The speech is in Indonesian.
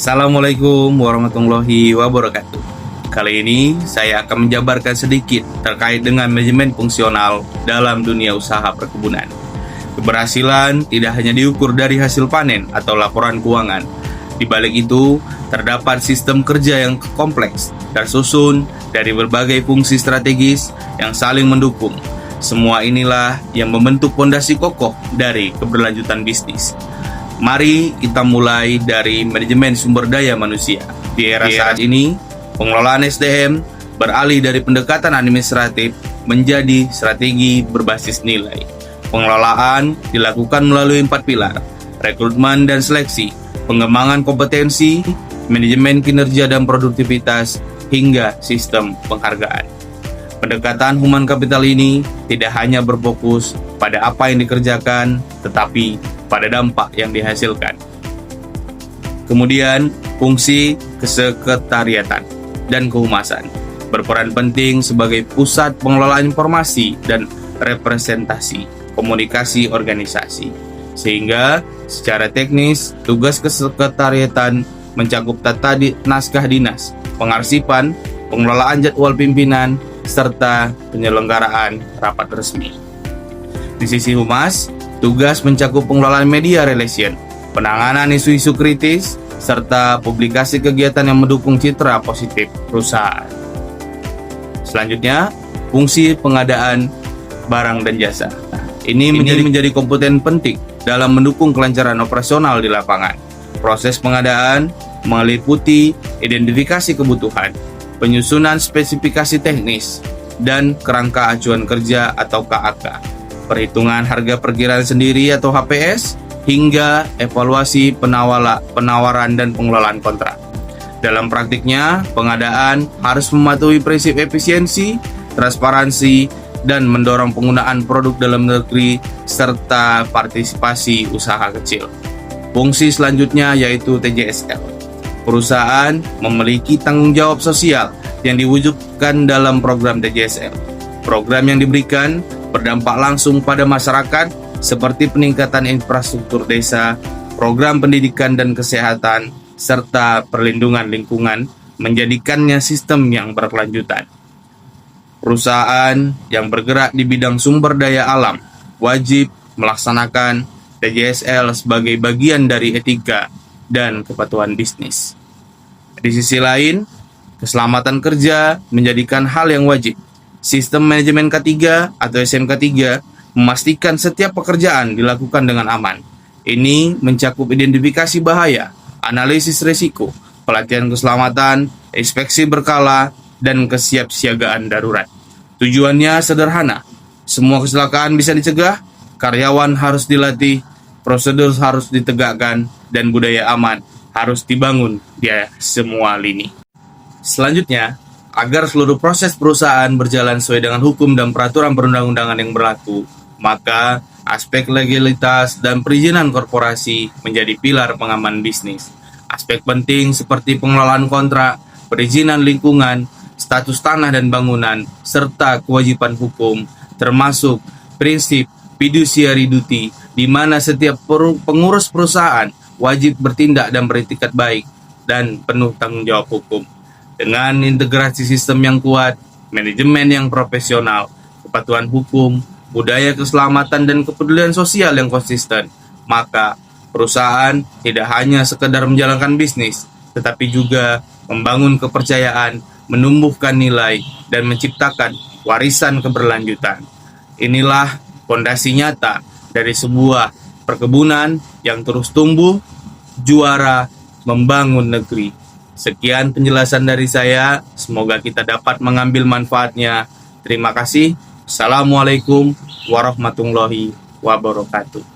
Assalamualaikum warahmatullahi wabarakatuh. Kali ini saya akan menjabarkan sedikit terkait dengan manajemen fungsional dalam dunia usaha perkebunan. Keberhasilan tidak hanya diukur dari hasil panen atau laporan keuangan. Di balik itu, terdapat sistem kerja yang kompleks, tersusun dari berbagai fungsi strategis yang saling mendukung. Semua inilah yang membentuk fondasi kokoh dari keberlanjutan bisnis. Mari kita mulai dari manajemen sumber daya manusia. Di era saat ini, pengelolaan SDM beralih dari pendekatan administratif menjadi strategi berbasis nilai. Pengelolaan dilakukan melalui 4 pilar: rekrutmen dan seleksi, pengembangan kompetensi, manajemen kinerja dan produktivitas, hingga sistem penghargaan. Pendekatan human capital ini tidak hanya berfokus pada apa yang dikerjakan, tetapi pada dampak yang dihasilkan. Kemudian, fungsi kesekretariatan dan kehumasan berperan penting sebagai pusat pengelolaan informasi dan representasi komunikasi organisasi. Sehingga, secara teknis, tugas kesekretariatan mencakup tata naskah dinas, pengarsipan, pengelolaan jadwal pimpinan, serta penyelenggaraan rapat resmi. Di sisi humas, tugas mencakup pengelolaan media relation, penanganan isu-isu kritis, serta publikasi kegiatan yang mendukung citra positif perusahaan. Selanjutnya, fungsi pengadaan barang dan jasa. Ini menjadi komponen penting dalam mendukung kelancaran operasional di lapangan. Proses pengadaan meliputi identifikasi kebutuhan, penyusunan spesifikasi teknis, dan kerangka acuan kerja atau KAK, perhitungan harga perkiraan sendiri atau HPS, hingga evaluasi penawaran dan pengelolaan kontrak. Dalam praktiknya, pengadaan harus mematuhi prinsip efisiensi, transparansi, dan mendorong penggunaan produk dalam negeri serta partisipasi usaha kecil. Fungsi selanjutnya yaitu TJSL. Perusahaan memiliki tanggung jawab sosial yang diwujudkan dalam program TJSL. Program yang diberikan berdampak langsung pada masyarakat seperti peningkatan infrastruktur desa, program pendidikan dan kesehatan, serta perlindungan lingkungan, menjadikannya sistem yang berkelanjutan. Perusahaan yang bergerak di bidang sumber daya alam wajib melaksanakan TJSL sebagai bagian dari etika dan kepatuhan bisnis. Di sisi lain, keselamatan kerja menjadikan hal yang wajib. Sistem manajemen K3 atau SMK3 memastikan setiap pekerjaan dilakukan dengan aman. Ini mencakup identifikasi bahaya, analisis risiko, pelatihan keselamatan, inspeksi berkala, dan kesiapsiagaan darurat. Tujuannya sederhana, semua kecelakaan bisa dicegah, karyawan harus dilatih, prosedur harus ditegakkan, dan budaya aman harus dibangun di semua lini. Selanjutnya, agar seluruh proses perusahaan berjalan sesuai dengan hukum dan peraturan perundang-undangan yang berlaku, maka aspek legalitas dan perizinan korporasi menjadi pilar pengaman bisnis. Aspek penting seperti pengelolaan kontrak, perizinan lingkungan, status tanah dan bangunan, serta kewajiban hukum, termasuk prinsip fiduciary duty, di mana setiap pengurus perusahaan wajib bertindak dan beretikat baik dan penuh tanggung jawab hukum. Dengan integrasi sistem yang kuat, manajemen yang profesional, kepatuhan hukum, budaya keselamatan dan kepedulian sosial yang konsisten, maka perusahaan tidak hanya sekedar menjalankan bisnis, tetapi juga membangun kepercayaan, menumbuhkan nilai, dan menciptakan warisan keberlanjutan. Inilah fondasi nyata dari sebuah perkebunan yang terus tumbuh, juara, membangun negeri. Sekian penjelasan dari saya, semoga kita dapat mengambil manfaatnya. Terima kasih. Assalamualaikum warahmatullahi wabarakatuh.